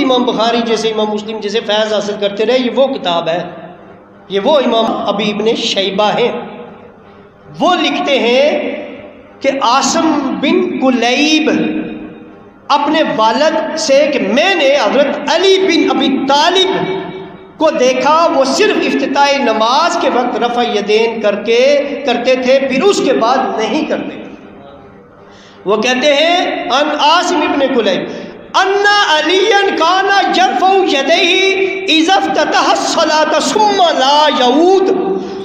امام بخاری جیسے امام مسلم جیسے فیض حاصل کرتے رہے، یہ وہ کتاب ہے، یہ وہ امام ابی ابن شیبہ ہیں۔ وہ لکھتے ہیں کہ عاصم بن کلیب اپنے والد سے کہ میں نے حضرت علی بن ابی طالب کو دیکھا، وہ صرف افتتاح نماز کے وقت رفع یدین کرتے تھے، پھر اس کے بعد نہیں کرتے۔ وہ کہتے ہیں ان عاصم بن کلیب ان علی کان یرفع یدیہ اذا افتتح الصلاۃ ثم لا یعود،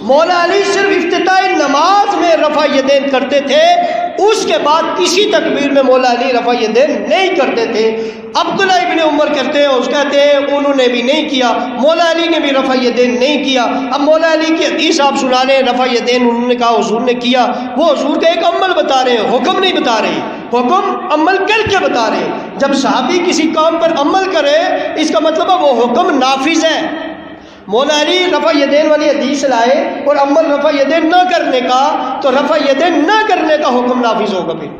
مولا علی صرف افتتاح نماز میں رفع یدین کرتے تھے، اس کے بعد کسی تکبیر میں مولا علی رفع یدین نہیں کرتے تھے۔ عبداللہ ابن عمر کرتے ہیں، اس کہتے ہیں انہوں نے بھی نہیں کیا، مولا علی نے بھی رفع یدین نہیں کیا۔ اب مولا علی کی حدیث آپ سنا رہے ہیں، رفع یدین انہوں نے کہا حضور نے کیا، وہ حضور کا ایک عمل بتا رہے ہیں، حکم نہیں بتا رہے، حکم عمل کر کے بتا رہے ہیں۔ جب صحابی کسی کام پر عمل کرے اس کا مطلب ہے وہ حکم نافذ ہے۔ مولا علی رفع یدین والی حدیث لائے اور عمل رفع یدین نہ کرنے کا، تو رفع یدین نہ کرنے کا حکم نافذ ہوگا۔ پھر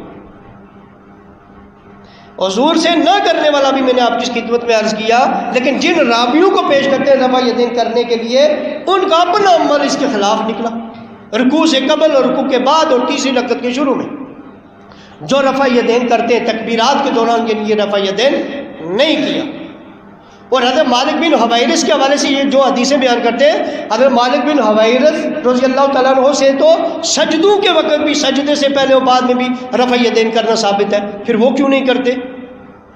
حضور سے نہ کرنے والا بھی میں نے آپ کی خدمت میں عرض کیا، لیکن جن راویوں کو پیش کرتے ہیں رفع یدین کرنے کے لیے، ان کا اپنا عمل اس کے خلاف نکلا، رکوع سے قبل اور رکوع کے بعد اور تیسری رکعت کے شروع میں۔ جو رفع یدین کرتے ہیں تکبیرات کے دوران کے لیے رفع یدین نہیں کیا۔ اور حضرت مالک بن حویرث کے حوالے سے یہ جو حدیثیں بیان کرتے ہیں، حضرت مالک بن حویرث رضی اللہ تعالیٰ عنہ سے تو سجدوں کے وقت بھی، سجدے سے پہلے اور بعد میں بھی رفع یدین کرنا ثابت ہے، پھر وہ کیوں نہیں کرتے؟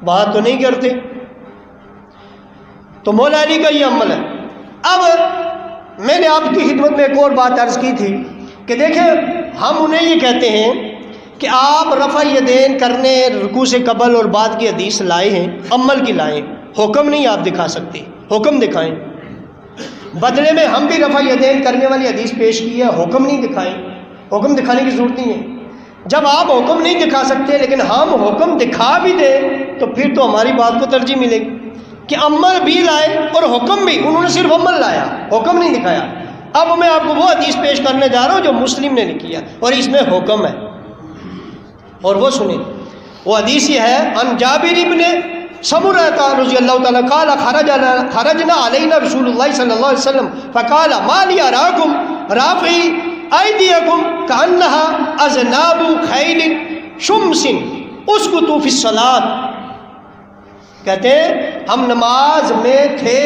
بات تو نہیں کرتے۔ تو مولا علی کا یہ عمل ہے۔ اب میں نے آپ کی خدمت میں ایک اور بات عرض کی تھی کہ دیکھیں ہم انہیں یہ کہتے ہیں کہ آپ رفع یدین کرنے رکوع سے قبل اور بعد کی حدیث لائے ہیں، عمل کی لائیں، حکم نہیں آپ دکھا سکتے، حکم دکھائیں۔ بدلے میں ہم بھی رفع یدین کرنے والی حدیث پیش کی ہے، حکم نہیں دکھائیں، حکم دکھانے کی ضرورت نہیں ہے۔ جب آپ حکم نہیں دکھا سکتے لیکن ہم حکم دکھا بھی دیں تو پھر تو ہماری بات کو ترجیح ملے گی کہ عمل بھی لائے اور حکم بھی، انہوں نے صرف عمل لایا، حکم نہیں دکھایا۔ اب میں آپ کو وہ حدیث پیش کرنے جا رہا ہوں جو مسلم نے لکھی ہے اور اس میں حکم ہے، اور وہ سنیں۔ وہ حدیث یہ ہے ان جابر ابن سمرہ رضی اللہ تعالیٰ قال خرجنا علینا رسول اللہ صلی اللہ علیہ وسلم فقال ما لی اراکم رافعی ایدیکم کانہا اذناب خیل شمس اسکتوا فی الصلاۃ۔ کہتے ہیں ہم نماز میں تھے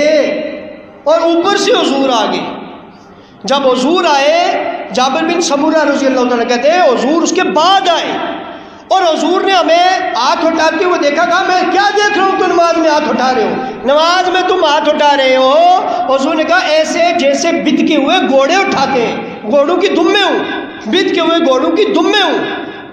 اور اوپر سے حضور آ گئے۔ جب حضور آئے، جابر بن سمرہ رضی اللہ تعالیٰ کہتے ہیں حضور اس کے بعد آئے اور حضور نے ہمیں ہاتھ اٹھاتے ہوئے دیکھا، کہا میں کیا دیکھ رہا ہوں تو نماز میں ہاتھ اٹھا رہے ہو، نماز میں تم ہاتھ اٹھا رہے ہو۔ حضور نے کہا ایسے جیسے بت کے ہوئے گھوڑے اٹھاتے ہیں، گھوڑوں کی دم میں ہوں، بت کے ہوئے گھوڑوں کی دم میں ہوں۔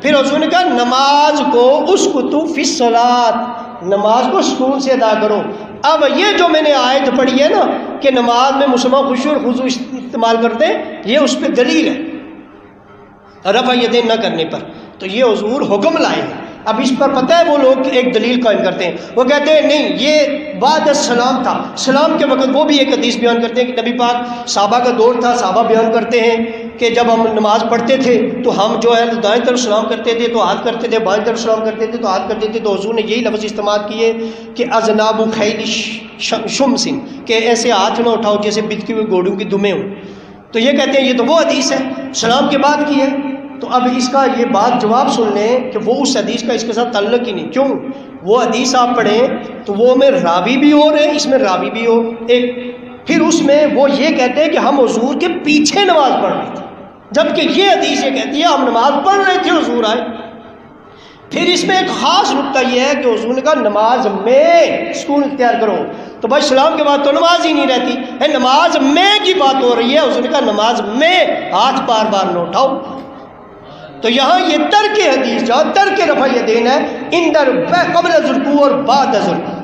پھر حضور نے کہا نماز کو اسکتوا فی الصلاۃ، نماز کو سکون سے ادا کرو۔ اب یہ جو میں نے آیت پڑھی ہے نا کہ نماز میں مسلمان خشوع اور خضوع استعمال کرتے ہیں، یہ اس پہ دلیل ہے رفع یدین نہ کرنے پر۔ تو یہ حضور حکم لائے ہیں۔ اب اس پر پتہ ہے وہ لوگ ایک دلیل قائم کرتے ہیں، وہ کہتے ہیں نہیں یہ بعد السلام تھا، سلام کے وقت۔ وہ بھی ایک حدیث بیان کرتے ہیں کہ نبی پاک صحابہ کا دور تھا، صحابہ بیان کرتے ہیں کہ جب ہم نماز پڑھتے تھے تو ہم جو ہے دائیں طرف سلام کرتے تھے تو ہاتھ کرتے تھے، بائیں طرف سلام کرتے تھے تو ہاتھ کرتے تھے۔ تو حضور نے یہی لفظ استعمال کیے کہ اذناب خیل شمس، کہ ایسے ہاتھ نہ اٹھاؤ جیسے بت کے ہوئے گھوڑوں کی دمیں ہوں۔ تو یہ کہتے ہیں یہ تو وہ حدیث ہے سلام کے بعد کی ہے۔ تو اب اس کا یہ بات جواب سن لیں کہ وہ اس حدیث کا اس کے ساتھ تعلق ہی نہیں۔ کیوں؟ وہ حدیث آپ پڑھیں تو وہ میں راوی بھی ہو رہے، اس میں راوی بھی ہو ایک، پھر اس میں وہ یہ کہتے ہیں کہ ہم حضور کے پیچھے نماز پڑھ رہے تھے، جبکہ یہ حدیث یہ کہتی ہے ہم نماز پڑھ رہے تھے حضور آئے۔ پھر اس میں ایک خاص نقطہ یہ ہے کہ حضور نے کہا نماز میں سکون اختیار کرو۔ تو بھائی سلام کے بعد تو نماز ہی نہیں رہتی، نماز میں کی بات ہو رہی ہے۔ حضور نے کہا نماز میں ہاتھ بار بار نہ اٹھاؤ۔ تو یہاں یہ ترک حدیث جہاں ترک رفع یدین ہے اندر قبل رکوع اور بعد رکوع،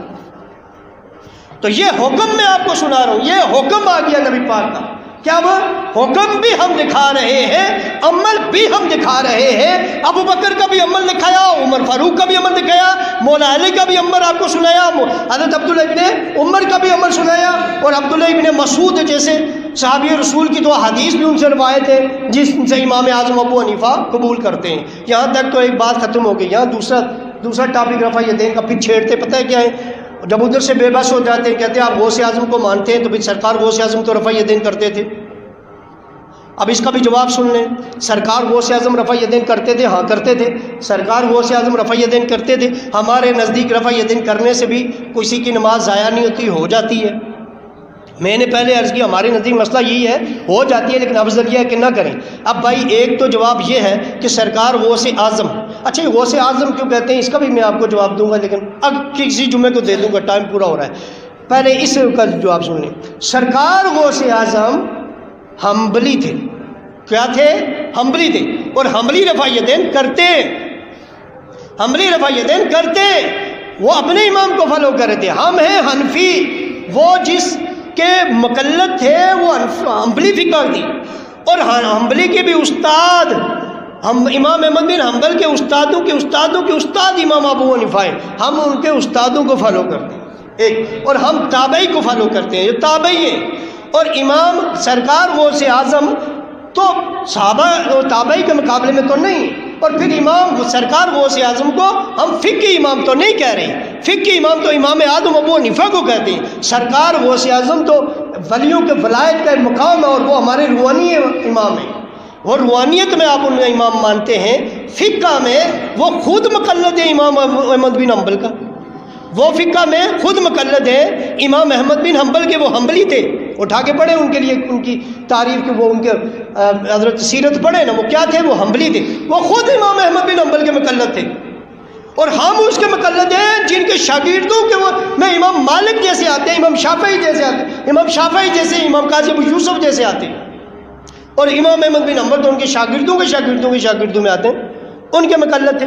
تو یہ حکم میں آپ کو سنا رہا ہوں، یہ حکم آ گیا نبی پاک کا۔ کیا وہ حکم بھی ہم دکھا رہے ہیں، عمل بھی ہم دکھا رہے ہیں۔ ابو بکر کا بھی عمل دکھایا، عمر فاروق کا بھی عمل دکھایا، مولا علی کا بھی عمل آپ کو سنایا، حضرت عبداللہ ابن عمر کا بھی عمل سنایا، اور عبداللہ ابن مسعود جیسے صحابی رسول کی تو حدیث بھی ان سے روایت ہے جس سے امام اعظم ابو حنیفہ قبول کرتے ہیں۔ یہاں تک تو ایک بات ختم ہو گئی۔ یہاں دوسرا ٹاپک رفع یدین کا پھر چھیڑتے، پتہ ہے کیا ہے؟ جب ادھر سے بے بس ہو جاتے ہیں کہتے ہیں آپ غوث اعظم کو مانتے ہیں تو پھر سرکار غوث اعظم تو رفع یدین کرتے تھے. اب اس کا بھی جواب سن لیں. سرکار غوث اعظم رفع یدین کرتے تھے؟ ہاں کرتے تھے. سرکار غوث اعظم رفع یدین کرتے تھے. ہمارے نزدیک رفع یدین کرنے سے بھی کسی کی نماز ضائع نہیں ہوتی، ہو جاتی ہے. میں نے پہلے عرض کیا ہمارے نزدیک مسئلہ یہی ہے، ہو جاتی ہے، لیکن افضل یہ ہے کہ نہ کریں. اب بھائی ایک تو جواب یہ ہے کہ سرکار غوث اعظم، اچھا غوث اعظم کیوں کہتے ہیں اس کا بھی میں آپ کو جواب دوں گا، لیکن اب کسی جمعے کو دے دوں گا، ٹائم پورا ہو رہا ہے. پہلے اس کا جواب سن لیں. سرکار غوث اعظم حنبلی تھے. کیا تھے؟ حنبلی تھے. اور حنبلی رفع یدین کرتے، حنبلی رفع یدین کرتے، وہ اپنے امام کو فالو کر رہے تھے. ہم ہیں حنفی، وہ جس کے مقلد تھے وہ حنبلی فقہ تھی. اور حنبلی کے بھی استاد امام احمد بن حنبل کے استادوں کے استادوں کے استاد امام ابو حنیفہ ہیں. ہم ان کے استادوں کو فالو کرتے ہیں ایک، اور ہم تابعی کو فالو کرتے ہیں، یہ تابعی ہیں. اور امام سرکار غوث اعظم تو صحابہ اور تابعی کے مقابلے میں تو نہیں. اور پھر امام سرکار غوث اعظم کو ہم فقہی امام تو نہیں کہہ رہے. فقہی امام تو امام اعظم ابو حنیفہ کو کہتے ہیں. سرکار غوث اعظم تو ولیوں کے ولایت کا ایک مقام ہے، اور وہ ہمارے روحانی امام ہیں. اور روحانیت میں آپ انہیں امام مانتے ہیں، فقہ میں وہ خود مقلد ہے امام احمد بن حنبل کا. وہ فقہ میں خود مقلد ہے امام احمد بن حنبل کے. وہ حنبلی تھے، اٹھا کے پڑھے ان کے لیے ان کی تعریف کے، وہ ان کے حضرت سیرت پڑھے نا، وہ کیا تھے؟ وہ حنبلی تھے. وہ خود امام احمد بن حنبل کے مقلد تھے. اور ہم اس کے مقلد ہیں جن کے شاگردوں کے وہ میں امام مالک جیسے آتے ہیں، امام شافعی جیسے آتے ہیں، امام شافعی جیسے، امام قاضی ابو یوسف جیسے آتے ہیں. اور امام احمد بن حنبل تو ان کے شاگردوں کے شاگردوں کے شاگردوں میں آتے ہیں، ان کے مقلد تھے.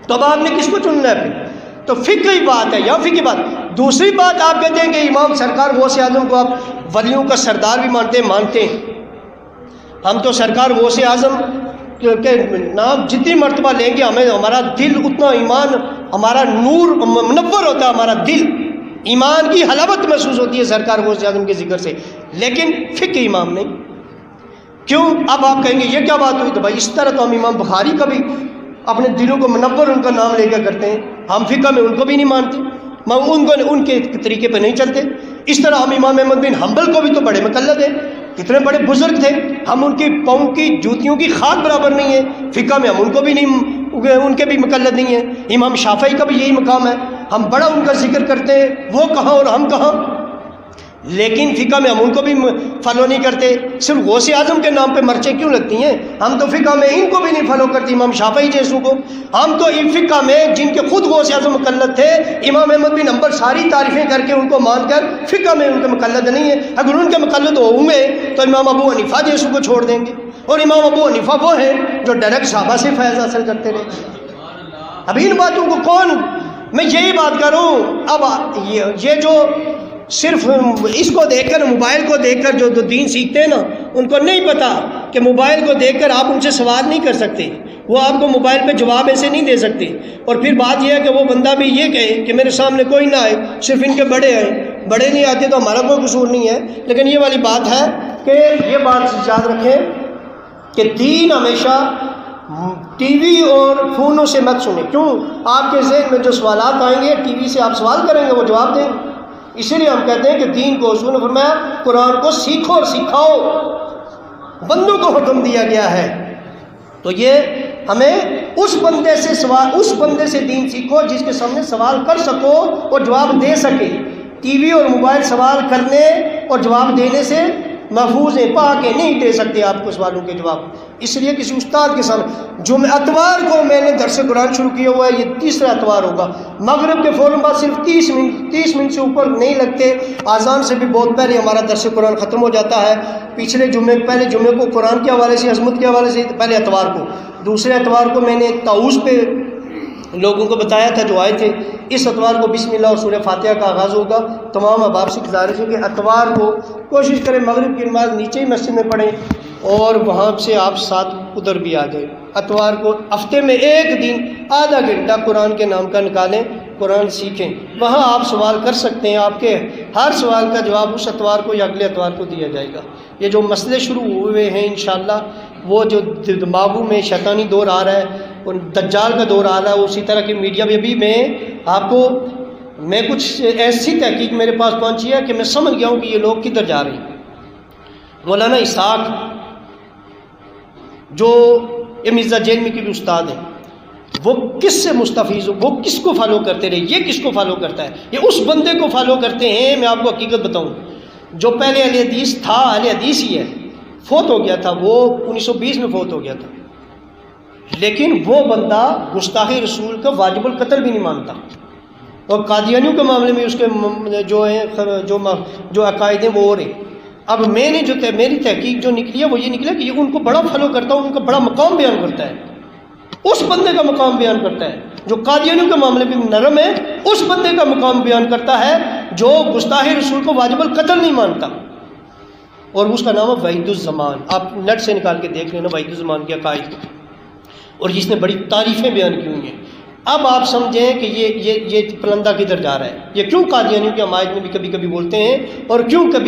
تو اب آپ نے کس کو چننا ہے پھر؟ تو فقہی بات ہے یا فقہی بات. دوسری بات آپ کہتے ہیں کہ امام سرکار غوث اعظم کو آپ ولیوں کا سردار بھی مانتے ہیں. ہم تو سرکار غوث اعظم کے نام جتنی مرتبہ لیں گے ہمیں ہمارا دل اتنا ایمان، ہمارا نور منور ہوتا ہے، ہمارا دل ایمان کی حلاوت محسوس ہوتی ہے سرکار غوث اعظم کے ذکر سے. لیکن فقہی امام نہیں. کیوں؟ اب آپ کہیں گے یہ کیا بات ہوئی؟ تو بھائی اس طرح تو ہم امام بخاری کا بھی اپنے دلوں کو منور ان کا نام لے کے کرتے ہیں. ہم فقہ میں ان کو بھی نہیں مانتے، ان کے طریقے پہ نہیں چلتے. اس طرح ہم امام احمد بن حنبل کو بھی تو بڑے مقلد ہیں، کتنے بڑے بزرگ تھے. ہم ان کی پاؤں کی جوتیوں کی خاک برابر نہیں ہے. فقہ میں ہم ان کو بھی نہیں، ان کے بھی مقلد نہیں ہیں. امام شافعی کا بھی یہی مقام ہے، ہم بڑا ان کا ذکر کرتے ہیں، وہ کہاں اور ہم کہاں. لیکن فقہ میں ہم ان کو بھی فالو نہیں کرتے. صرف غوث اعظم کے نام پہ مرچیں کیوں لگتی ہیں؟ ہم تو فقہ میں ان کو بھی نہیں فالو کرتے، امام شافعی جیسوں کو. ہم تو ان فقہ میں جن کے خود غوث اعظم مقلد تھے، امام احمد بن حنبل ساری تعریفیں کر کے ان کو مان کر فقہ میں ان کے مقلد نہیں ہے. اگر ان کے مقلد ہوں گے تو امام ابو حنیفہ جیسوں کو چھوڑ دیں گے. اور امام ابو حنیفہ وہ ہیں جو ڈائریکٹ صحابہ سے فیض حاصل کرتے رہے. اب ان باتوں کو کون، میں یہی بات کروں. اب یہ جو صرف اس کو دیکھ کر، موبائل کو دیکھ کر جو دین سیکھتے ہیں نا، ان کو نہیں پتا کہ موبائل کو دیکھ کر آپ ان سے سوال نہیں کر سکتے. وہ آپ کو موبائل پہ جواب ایسے نہیں دے سکتے. اور پھر بات یہ ہے کہ وہ بندہ بھی یہ کہے کہ میرے سامنے کوئی نہ آئے، صرف ان کے بڑے آئے. بڑے نہیں آتے تو ہمارا کوئی قصور نہیں ہے. لیکن یہ والی بات ہے کہ یہ بات یاد رکھیں کہ دین ہمیشہ ٹی وی اور فونوں سے مت سنیں. کیوں؟ آپ کے ذہن میں جو سوالات آئیں گے، ٹی وی سے آپ سوال کریں گے، وہ جواب دیں. اسی لیے ہم کہتے ہیں کہ دین کو، حضور نے فرمایا قرآن کو سیکھو اور سکھاؤ، بندوں کو حکم دیا گیا ہے. تو یہ ہمیں اس بندے سے دین سیکھو جس کے سامنے سوال کر سکو اور جواب دے سکے. ٹی وی اور موبائل سوال کرنے اور جواب دینے سے محفوظ ہیں، پاک ہیں، نہیں دے سکتے آپ کو سوالوں کے جواب. اس لیے کسی استاد کے سامنے اتوار کو میں نے درس قرآن شروع کیا ہوا ہے، یہ تیسرا اتوار ہوگا. مغرب کے فوراً بعد صرف 30 منٹ سے اوپر نہیں لگتے. آذان سے بھی بہت پہلے ہمارا درس قرآن ختم ہو جاتا ہے. پہلے جمعے کو قرآن کے حوالے سے، عظمت کے حوالے سے پہلے اتوار کو. دوسرے اتوار کو میں نے طاؤس پہ لوگوں کو بتایا تھا جو آئے تھے. اس اتوار کو بسم اللہ اور سورہ فاتحہ کا آغاز ہوگا. تمام احباب سے گزارش ہے کہ اتوار کو کوشش کریں مغرب کی نماز نیچے ہی مسجد میں پڑھیں اور وہاں سے آپ ساتھ ادھر بھی آ جائیں. اتوار کو ہفتے میں ایک دن آدھا گھنٹہ قرآن کے نام کا نکالیں، قرآن سیکھیں. وہاں آپ سوال کر سکتے ہیں، آپ کے ہر سوال کا جواب اس اتوار کو یا اگلے اتوار کو دیا جائے گا. یہ جو مسئلے شروع ہوئے ہیں انشاءاللہ، وہ جو دماغوں میں شیطانی دور آ رہا ہے اور دجال کا دور آ رہا ہے، اسی طرح کی میڈیا میں بھی میں آپ کو میں کچھ ایسی تحقیق میرے پاس پہنچی ہے کہ میں سمجھ گیا ہوں کہ یہ لوگ کدھر جا رہے ہیں۔ مولانا اسحاق جو مرزا جیلمی کے بھی استاد ہیں، وہ کس سے مستفیض ہو، وہ کس کو فالو کرتے رہے، یہ کس کو فالو کرتا ہے؟ یہ اس بندے کو فالو کرتے ہیں۔ میں آپ کو حقیقت بتاؤں، جو پہلے اہل حدیث تھا، اہل حدیث ہی ہے، فوت ہو گیا تھا، وہ 1920 میں فوت ہو گیا تھا، لیکن وہ بندہ گستاخی رسول کا واجب القتل بھی نہیں مانتا، اور قادیانیوں کے معاملے میں اس کے جو ہیں جو عقائد ہیں وہ اور ہیں۔ اب میں نے میری تحقیق جو نکلی ہے وہ یہ نکلا کہ یہ ان کو بڑا فالو کرتا ہوں، ان کا بڑا مقام بیان کرتا ہے، اس بندے کا مقام بیان کرتا ہے جو قادیانیوں کے معاملے میں نرم ہے، اس بندے کا مقام بیان کرتا ہے جو گستاخ رسول کو واجب القتل نہیں مانتا، اور اس کا نام ہے وحید الزمان۔ آپ نیٹ سے نکال کے دیکھ لینا وحید الزمان کے عقائد، اور جس نے بڑی تعریفیں بیان کی ہوئی ہیں۔ اب آپ سمجھیں کہ یہ پلندہ کدھر جا رہا ہے، یہ کیوں قادیانیوں کی حمایت میں بھی کبھی کبھی بولتے ہیں، اور کیوں کبھی